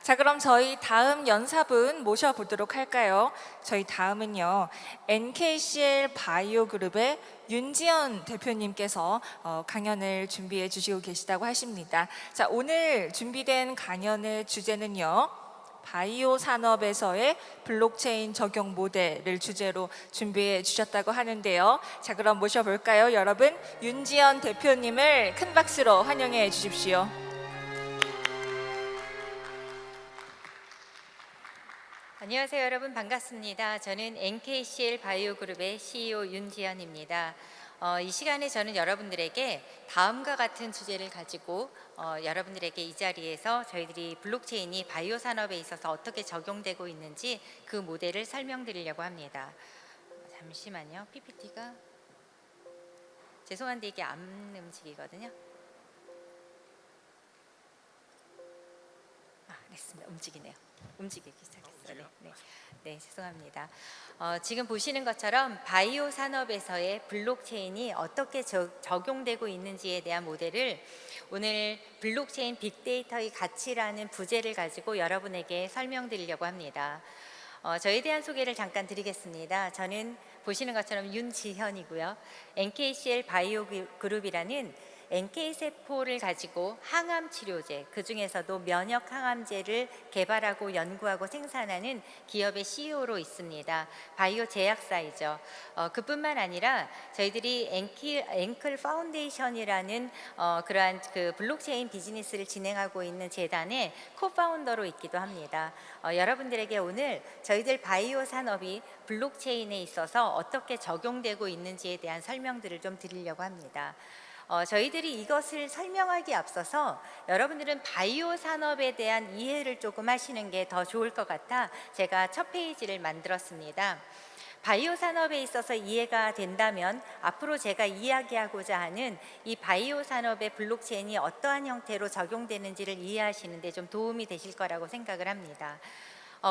자, 그럼 저희 다음 연사분 모셔보도록 할까요? 저희 다음은요, NKCL 바이오 그룹의 윤지연 대표님께서 강연을 준비해 주시고 계시다고 하십니다. 자, 오늘 준비된 강연의 주제는요, 바이오 산업에서의 블록체인 적용 모델을 주제로 준비해 주셨다고 하는데요. 자, 그럼 모셔볼까요? 여러분, 윤지연 대표님을 큰 박수로 환영해 주십시오. 안녕하세요, 여러분. 반갑습니다. 저는 NKCL 바이오그룹의 CEO 윤지연입니다. 이 시간에 저는 여러분들에게 다음과 같은 주제를 가지고 여러분들에게 이 자리에서 저희들이 블록체인이 바이오 산업에 있어서 어떻게 적용되고 있는지 그 모델을 설명드리려고 합니다. 잠시만요. PPT가 죄송한데 이게 안 움직이거든요. 됐습니다. 움직이네요. 움직이기 시작했어요. 네, 죄송합니다. 지금 보시는 것처럼 바이오 산업에서의 블록체인이 어떻게 적용되고 있는지에 대한 모델을 오늘 블록체인 빅데이터의 가치라는 부제를 가지고 여러분에게 설명드리려고 합니다. 저에 대한 소개를 잠깐 드리겠습니다. 저는 보시는 것처럼 윤지현이고요. NKCL 바이오 그룹이라는 NK세포를 가지고 항암 치료제, 그 중에서도 면역 항암제를 개발하고 연구하고 생산하는 기업의 CEO로 있습니다. 바이오 제약사이죠. 그뿐만 아니라 저희들이 앵클 파운데이션이라는 그러한 그 블록체인 비즈니스를 진행하고 있는 재단의 코파운더로 있기도 합니다. 여러분들에게 오늘 저희들 바이오 산업이 블록체인에 있어서 어떻게 적용되고 있는지에 대한 설명들을 좀 드리려고 합니다. 저희들이 이것을 설명하기에 앞서서 여러분들은 바이오 산업에 대한 이해를 조금 하시는 게 더 좋을 것 같아 제가 첫 페이지를 만들었습니다. 바이오 산업에 있어서 이해가 된다면 앞으로 제가 이야기하고자 하는 이 바이오 산업의 블록체인이 어떠한 형태로 적용되는지를 이해하시는 데 좀 도움이 되실 거라고 생각을 합니다.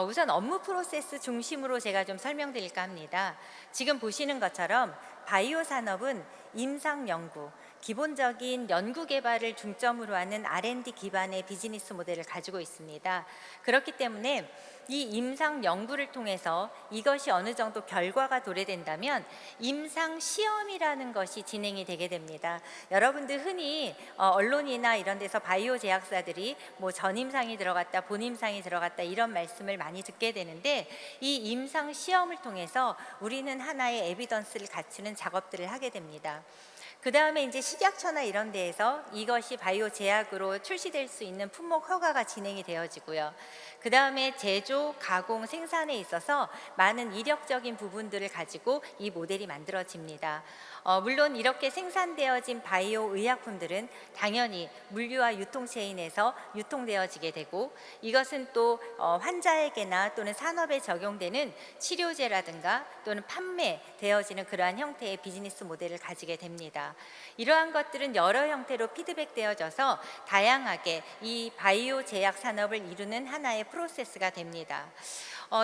우선 업무 프로세스 중심으로 제가 좀 설명드릴까 합니다. 지금 보시는 것처럼 바이오 산업은 임상 연구, 기본적인 연구 개발을 중점으로 하는 R&D 기반의 비즈니스 모델을 가지고 있습니다. 그렇기 때문에 이 임상 연구를 통해서 이것이 어느 정도 결과가 도래된다면 임상 시험이라는 것이 진행이 되게 됩니다. 여러분들 흔히 언론이나 이런 데서 바이오 제약사들이 뭐 전임상이 들어갔다, 본임상이 들어갔다 이런 말씀을 많이 듣게 되는데, 이 임상 시험을 통해서 우리는 하나의 에비던스를 갖추는 작업들을 하게 됩니다. 그 다음에 이제 식약처나 이런 데에서 이것이 바이오 제약으로 출시될 수 있는 품목 허가가 진행이 되어지고요. 그 다음에 제조, 가공, 생산에 있어서 많은 이력적인 부분들을 가지고 이 모델이 만들어집니다. 물론 이렇게 생산되어진 바이오 의약품들은 당연히 물류와 유통 체인에서 유통되어지게 되고, 이것은 또 환자에게나 또는 산업에 적용되는 치료제라든가 또는 판매되어지는 그러한 형태의 비즈니스 모델을 가지게 됩니다. 이러한 것들은 여러 형태로 피드백되어져서 다양하게 이 바이오 제약 산업을 이루는 하나의 프로세스가 됩니다.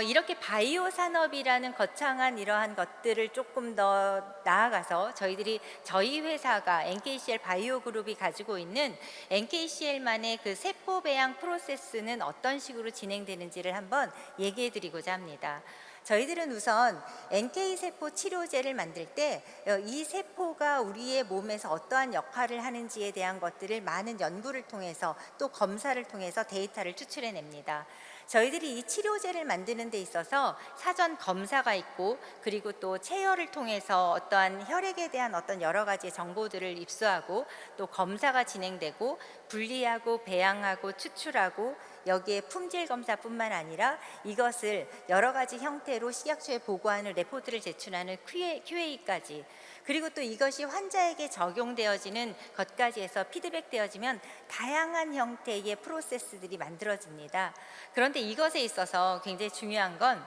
이렇게 바이오 산업이라는 거창한 이러한 것들을 조금 더 나아가서 저희 회사가 NKCL 바이오 그룹이 가지고 있는 NKCL만의 그 세포 배양 프로세스는 어떤 식으로 진행되는지를 한번 얘기해 드리고자 합니다. 저희들은 우선 NK세포 치료제를 만들 때 이 세포가 우리의 몸에서 어떠한 역할을 하는지에 대한 것들을 많은 연구를 통해서 또 검사를 통해서 데이터를 추출해냅니다. 저희들이 이 치료제를 만드는 데 있어서 사전 검사가 있고, 그리고 또 체열을 통해서 어떠한 혈액에 대한 어떤 여러 가지 정보들을 입수하고, 또 검사가 진행되고 분리하고 배양하고 추출하고, 여기에 품질 검사뿐만 아니라 이것을 여러 가지 형태로 식약처에 보고하는 레포트를 제출하는 QA까지, 그리고 또 이것이 환자에게 적용되어지는 것까지 해서 피드백되어지면 다양한 형태의 프로세스들이 만들어집니다. 그런데 이것에 있어서 굉장히 중요한 건,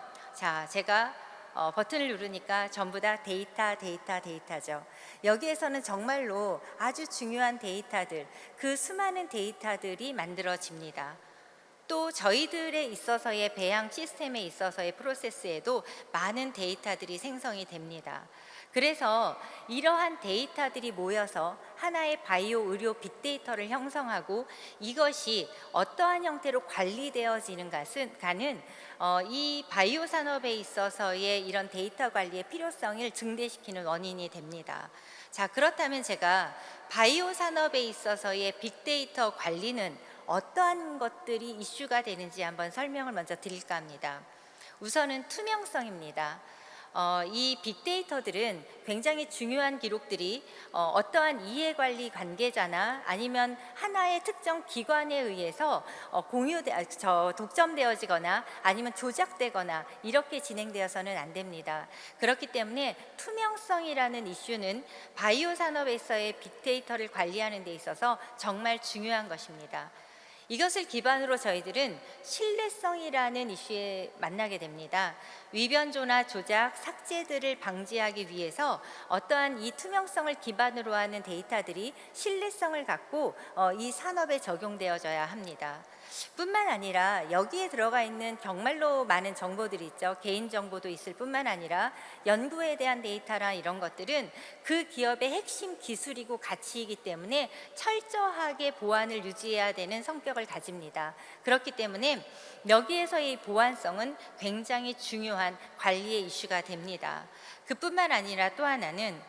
제가 버튼을 누르니까 전부 다 데이터죠. 여기에서는 정말로 아주 중요한 데이터들, 그 수많은 데이터들이 만들어집니다. 또 저희들에 있어서의 배양 시스템에 있어서의 프로세스에도 많은 데이터들이 생성이 됩니다. 그래서 이러한 데이터들이 모여서 하나의 바이오 의료 빅데이터를 형성하고 이것이 어떠한 형태로 관리되어지는가는 이 바이오 산업에 있어서의 이런 데이터 관리의 필요성을 증대시키는 원인이 됩니다. 자, 그렇다면 제가 바이오 산업에 있어서의 빅데이터 관리는 어떠한 것들이 이슈가 되는지 한번 설명을 먼저 드릴까 합니다. 우선은 투명성입니다. 이 빅데이터들은 굉장히 중요한 기록들이 어떠한 이해관리 관계자나 아니면 하나의 특정 기관에 의해서 독점되어지거나 아니면 조작되거나 이렇게 진행되어서는 안 됩니다. 그렇기 때문에 투명성이라는 이슈는 바이오 산업에서의 빅데이터를 관리하는 데 있어서 정말 중요한 것입니다. 이것을 기반으로 저희들은 신뢰성이라는 이슈에 만나게 됩니다. 위변조나 조작, 삭제들을 방지하기 위해서 어떠한 이 투명성을 기반으로 하는 데이터들이 신뢰성을 갖고 이 산업에 적용되어져야 합니다. 뿐만 아니라 여기에 들어가 있는 정말로 많은 정보들이 있죠. 개인정보도 있을 뿐만 아니라 연구에 대한 데이터나 이런 것들은 그 기업의 핵심 기술이고 가치이기 때문에 철저하게 보안을 유지해야 되는 성격을 가집니다. 그렇기 때문에 여기에서의 보안성은 굉장히 중요한 관리의 이슈가 됩니다. 그뿐만 아니라 또 하나는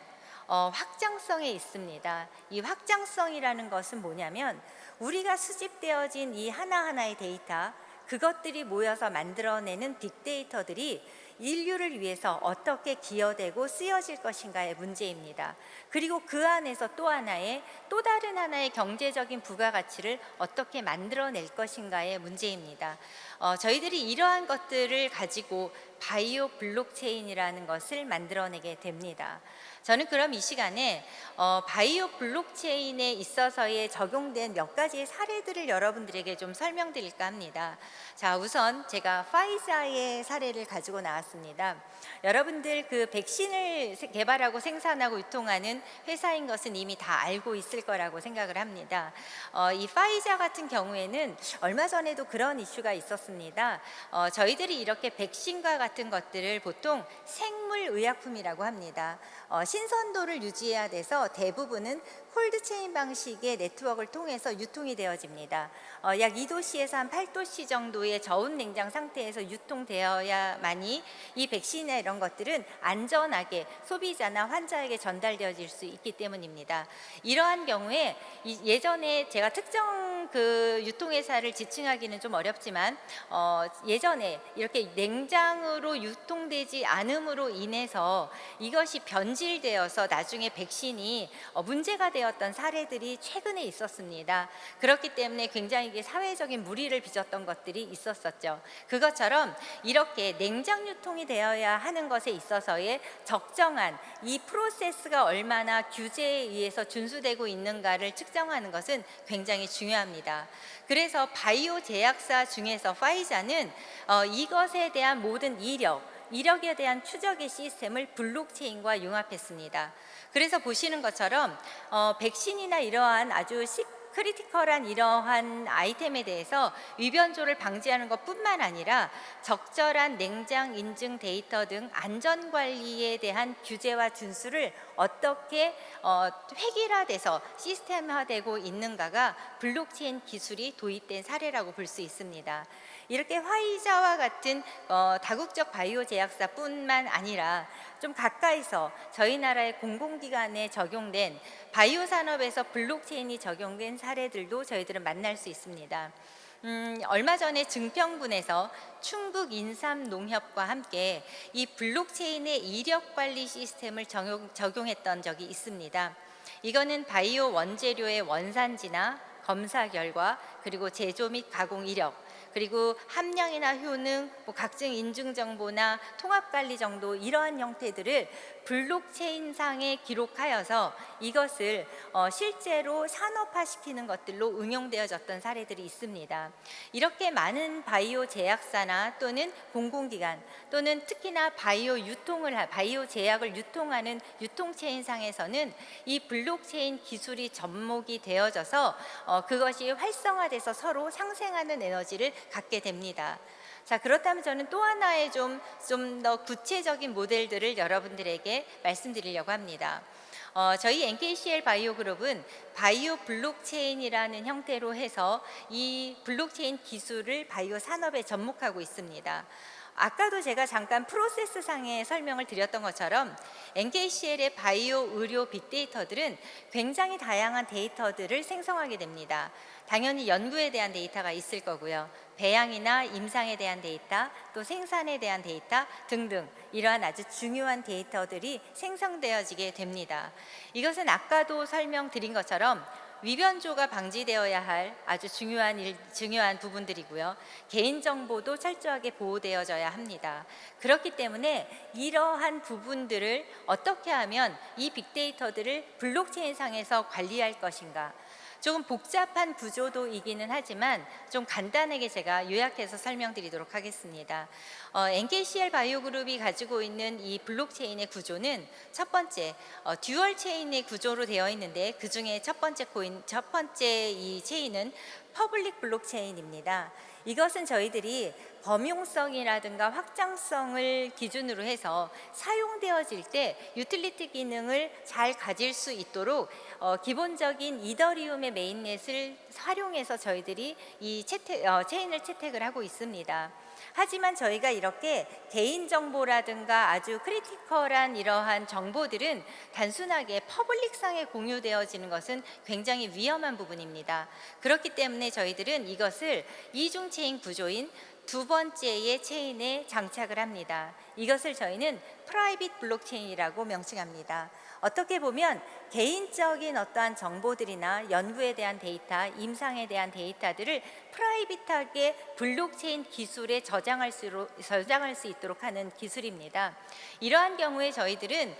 확장성에 있습니다. 이 확장성이라는 것은 뭐냐면 우리가 수집되어진 이 하나하나의 데이터, 그것들이 모여서 만들어내는 빅데이터들이 인류를 위해서 어떻게 기여되고 쓰여질 것인가의 문제입니다. 그리고 그 안에서 또 다른 하나의 경제적인 부가가치를 어떻게 만들어낼 것인가의 문제입니다. 저희들이 이러한 것들을 가지고 바이오 블록체인이라는 것을 만들어내게 됩니다. 저는 그럼 이 시간에 바이오 블록체인에 있어서의 적용된 몇 가지의 사례들을 여러분들에게 좀 설명드릴까 합니다. 자, 우선 제가 파이자의 사례를 가지고 나왔습니다. 여러분들 그 백신을 개발하고 생산하고 유통하는 회사인 것은 이미 다 알고 있을 거라고 생각을 합니다. 이 파이자 같은 경우에는 얼마 전에도 그런 이슈가 있었습니다. 저희들이 이렇게 백신과 같은 것들을 보통 생물의약품이라고 합니다. 신선도를 유지해야 돼서 대부분은 콜드체인 방식의 네트워크를 통해서 유통이 되어집니다. 약 2도씨에서 한 8도씨 정도의 저온 냉장 상태에서 유통되어야만이 이 백신이나 이런 것들은 안전하게 소비자나 환자에게 전달되어질 수 있기 때문입니다. 이러한 경우에 예전에 제가 특정 그 유통회사를 지칭하기는 좀 어렵지만 예전에 이렇게 냉장으로 유통되지 않음으로 인해서 이것이 변질되어서 나중에 백신이 문제가 되었던 사례들이 최근에 있었습니다. 그렇기 때문에 굉장히 이게 사회적인 물의를 빚었던 것들이 있었었죠. 그것처럼 이렇게 냉장 유통이 되어야 하는 것에 있어서의 적정한 이 프로세스가 얼마나 규제에 의해서 준수되고 있는가를 측정하는 것은 굉장히 중요합니다. 그래서 바이오 제약사 중에서 파이자는 이것에 대한 모든 이력에 대한 추적의 시스템을 블록체인과 융합했습니다. 그래서 보시는 것처럼 백신이나 이러한 아주 크리티컬한 이러한 아이템에 대해서 위변조를 방지하는 것뿐만 아니라 적절한 냉장 인증 데이터 등 안전관리에 대한 규제와 준수를 어떻게 획일화돼서 시스템화되고 있는가가 블록체인 기술이 도입된 사례라고 볼 수 있습니다. 이렇게 화이자와 같은 다국적 바이오 제약사뿐만 아니라 좀 가까이서 저희 나라의 공공기관에 적용된 바이오 산업에서 블록체인이 적용된 사례들도 저희들은 만날 수 있습니다. 얼마 전에 증평군에서 충북 인삼농협과 함께 이 블록체인의 이력 관리 시스템을 적용했던 적이 있습니다. 이거는 바이오 원재료의 원산지나 검사 결과, 그리고 제조 및 가공 이력, 그리고 함량이나 효능, 각종 인증 정보나 통합 관리 정도 이러한 형태들을 블록체인상에 기록하여서 이것을 실제로 산업화시키는 것들로 응용되어졌던 사례들이 있습니다. 이렇게 많은 바이오 제약사나 또는 공공기관 또는 특히나 바이오 제약을 유통하는 유통체인상에서는 이 블록체인 기술이 접목이 되어져서 그것이 활성화돼서 서로 상생하는 에너지를 갖게 됩니다. 자, 그렇다면 저는 또 하나의 좀 더 구체적인 모델들을 여러분들에게 말씀드리려고 합니다. 저희 NKCL 바이오 그룹은 바이오 블록체인이라는 형태로 해서 이 블록체인 기술을 바이오 산업에 접목하고 있습니다. 아까도 제가 잠깐 프로세스 상의 설명을 드렸던 것처럼 NKCL의 바이오 의료 빅데이터들은 굉장히 다양한 데이터들을 생성하게 됩니다. 당연히 연구에 대한 데이터가 있을 거고요. 배양이나 임상에 대한 데이터, 또 생산에 대한 데이터 등등 이러한 아주 중요한 데이터들이 생성되어지게 됩니다. 이것은 아까도 설명드린 것처럼 위변조가 방지되어야 할 아주 중요한 부분들이고요. 개인정보도 철저하게 보호되어져야 합니다. 그렇기 때문에 이러한 부분들을 어떻게 하면 이 빅데이터들을 블록체인 상에서 관리할 것인가, 조금 복잡한 구조도이기는 하지만 좀 간단하게 제가 요약해서 설명드리도록 하겠습니다. NKCL 바이오그룹이 가지고 있는 이 블록체인의 구조는 첫 번째 듀얼 체인의 구조로 되어 있는데, 그 중에 첫 번째 이 체인은 퍼블릭 블록체인입니다. 이것은 저희들이 범용성이라든가 확장성을 기준으로 해서 사용되어질 때 유틸리티 기능을 잘 가질 수 있도록 기본적인 이더리움의 메인넷을 활용해서 저희들이 이 체인을 채택을 하고 있습니다. 하지만 저희가 이렇게 개인정보라든가 아주 크리티컬한 이러한 정보들은 단순하게 퍼블릭상에 공유되어지는 것은 굉장히 위험한 부분입니다. 그렇기 때문에 저희들은 이것을 이중 체인 구조인 두 번째의 체인에 장착을 합니다. 이것을 저희는 프라이빗 블록체인이라고 명칭합니다. 어떻게 보면 개인적인 어떠한 정보들이나 연구에 대한 데이터, 임상에 대한 데이터들을 프라이빗하게 블록체인 기술에 저장할 수 있도록 하는 기술입니다. 이러한 경우에 저희들은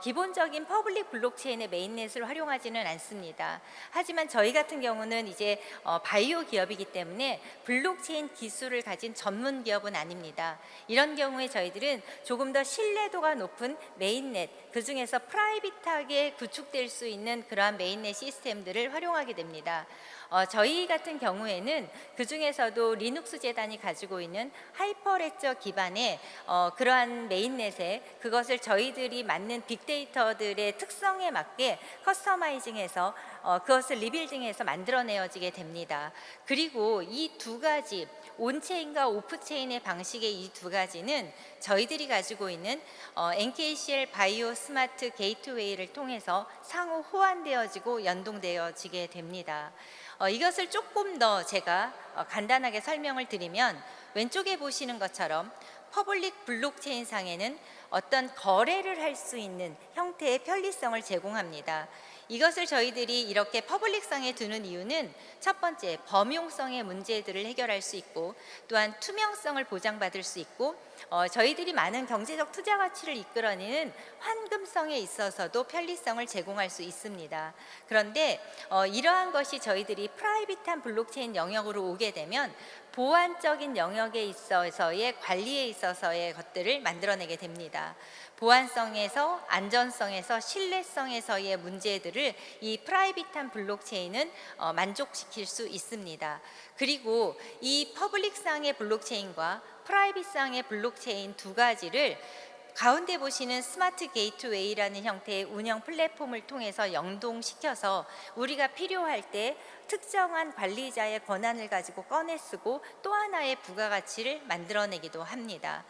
기본적인 퍼블릭 블록체인의 메인넷을 활용하지는 않습니다. 하지만 저희 같은 경우는 이제 바이오 기업이기 때문에 블록체인 기술을 가진 전문 기업은 아닙니다. 이런 경우에 저희들은 조금 더 신뢰도가 높은 메인넷, 그 중에서 프라이빗하게 구축될 수 있는 그러한 메인넷 시스템들을 활용하게 됩니다. 저희 같은 경우에는 그 중에서도 리눅스 재단이 가지고 있는 하이퍼레저 기반의 그러한 메인넷에 그것을 저희들이 맞는 빅데이터들의 특성에 맞게 커스터마이징해서 그것을 리빌딩해서 만들어내어지게 됩니다. 그리고 이 두 가지 온체인과 오프체인의 방식의 이 두 가지는 저희들이 가지고 있는 NKCL 바이오 스마트 게이트웨이를 통해서 상호 호환되어지고 연동되어지게 됩니다. 이것을 조금 더 제가 간단하게 설명을 드리면, 왼쪽에 보시는 것처럼 퍼블릭 블록체인 상에는 어떤 거래를 할 수 있는 형태의 편리성을 제공합니다. 이것을 저희들이 이렇게 퍼블릭상에 두는 이유는 첫 번째, 범용성의 문제들을 해결할 수 있고, 또한 투명성을 보장받을 수 있고, 저희들이 많은 경제적 투자 가치를 이끌어내는 환금성에 있어서도 편리성을 제공할 수 있습니다. 그런데 이러한 것이 저희들이 프라이빗한 블록체인 영역으로 오게 되면 보안적인 영역에 있어서의 관리에 있어서의 것들을 만들어내게 됩니다. 보안성에서, 안전성에서, 신뢰성에서의 문제들을 이 프라이빗한 블록체인은 만족시킬 수 있습니다. 그리고 이 퍼블릭상의 블록체인과 프라이빗상의 블록체인 두 가지를 가운데 보시는 스마트 게이트웨이라는 형태의 운영 플랫폼을 통해서 연동시켜서 우리가 필요할 때 특정한 관리자의 권한을 가지고 꺼내 쓰고 또 하나의 부가가치를 만들어내기도 합니다.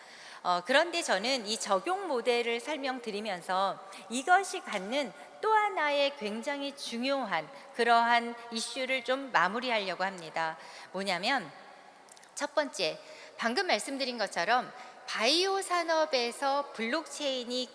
그런데 저는 이 적용 모델을 설명드리면서 이것이 갖는 또 하나의 굉장히 중요한 그러한 이슈를 좀 마무리하려고 합니다. 뭐냐면, 첫 번째, 방금 말씀드린 것처럼 바이오 산업에서 블록체인의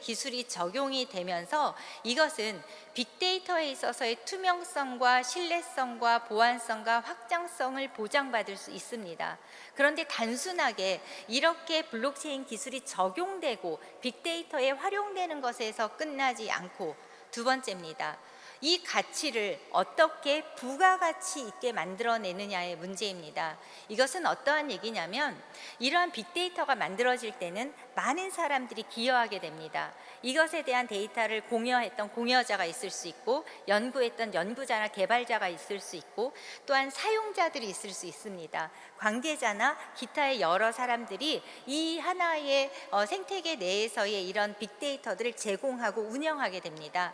기술이 적용이 되면서 이것은 빅데이터에 있어서의 투명성과 신뢰성과 보안성과 확장성을 보장받을 수 있습니다. 그런데 단순하게 이렇게 블록체인 기술이 적용되고 빅데이터에 활용되는 것에서 끝나지 않고, 두 번째입니다. 이 가치를 어떻게 부가가치 있게 만들어내느냐의 문제입니다. 이것은 어떠한 얘기냐면 이러한 빅데이터가 만들어질 때는 많은 사람들이 기여하게 됩니다. 이것에 대한 데이터를 공여했던 공여자가 있을 수 있고 연구했던 연구자나 개발자가 있을 수 있고 또한 사용자들이 있을 수 있습니다. 관계자나 기타의 여러 사람들이 이 하나의 생태계 내에서의 이런 빅데이터들을 제공하고 운영하게 됩니다.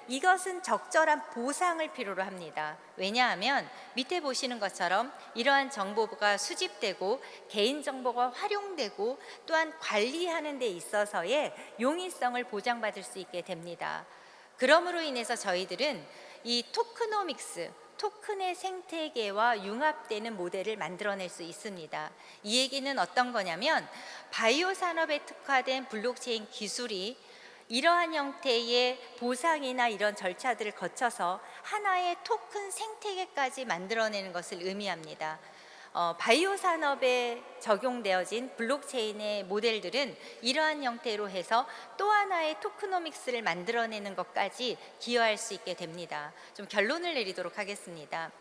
이것은 적절한 보상을 필요로 합니다. 왜냐하면 밑에 보시는 것처럼 이러한 정보가 수집되고 개인정보가 활용되고 또한 관리하는 데 있어서의 용이성을 보장받을 수 있게 됩니다. 그러므로 인해서 저희들은 이 토크노믹스, 토큰의 생태계와 융합되는 모델을 만들어낼 수 있습니다. 이 얘기는 어떤 거냐면 바이오 산업에 특화된 블록체인 기술이 이러한 형태의 보상이나 이런 절차들을 거쳐서 하나의 토큰 생태계까지 만들어내는 것을 의미합니다. 바이오 산업에 적용되어진 블록체인의 모델들은 이러한 형태로 해서 또 하나의 토크노믹스를 만들어내는 것까지 기여할 수 있게 됩니다. 좀 결론을 내리도록 하겠습니다.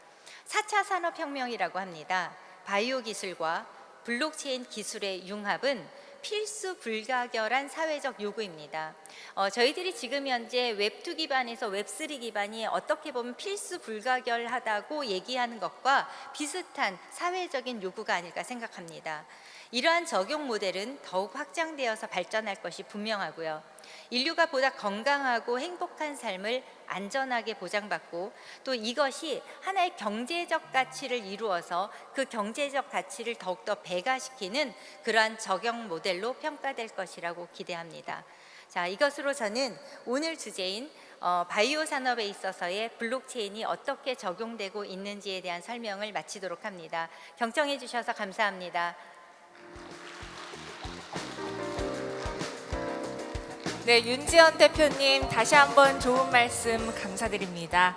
4차 산업혁명이라고 합니다. 바이오 기술과 블록체인 기술의 융합은 필수 불가결한 사회적 요구입니다. 저희들이 지금 현재 웹2 기반에서 웹3 기반이 어떻게 보면 필수 불가결하다고 얘기하는 것과 비슷한 사회적인 요구가 아닐까 생각합니다. 이러한 적용 모델은 더욱 확장되어서 발전할 것이 분명하고요. 인류가 보다 건강하고 행복한 삶을 안전하게 보장받고 또 이것이 하나의 경제적 가치를 이루어서 그 경제적 가치를 더욱더 배가시키는 그러한 적용 모델로 평가될 것이라고 기대합니다. 자, 이것으로 저는 오늘 주제인 바이오 산업에 있어서의 블록체인이 어떻게 적용되고 있는지에 대한 설명을 마치도록 합니다. 경청해 주셔서 감사합니다. 네, 윤지연 대표님 다시 한번 좋은 말씀 감사드립니다.